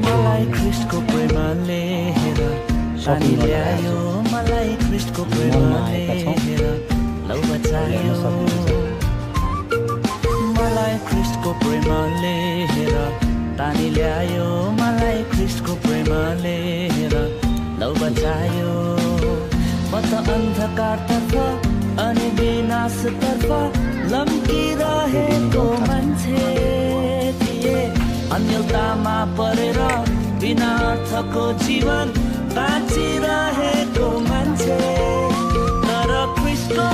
मलाई ख्रिस्टको प्रेमले हेर पानी ल्यायो मलाई ख्रिस्टको प्रेमले हेर लौ बचायो मलाई ख्रिस्टको प्रेमले हेर पानी ल्यायो मलाई ख्रिस्टको प्रेमले हेर लौ बचायो म त अन्धकारतर्फ अनि विनाशतर्फ लम्किरहेको मान्छे थिए अन्यलतामा परेर बिना अर्थको जीवन बाँचिरहेको मान्छे तर ख्रिस्टको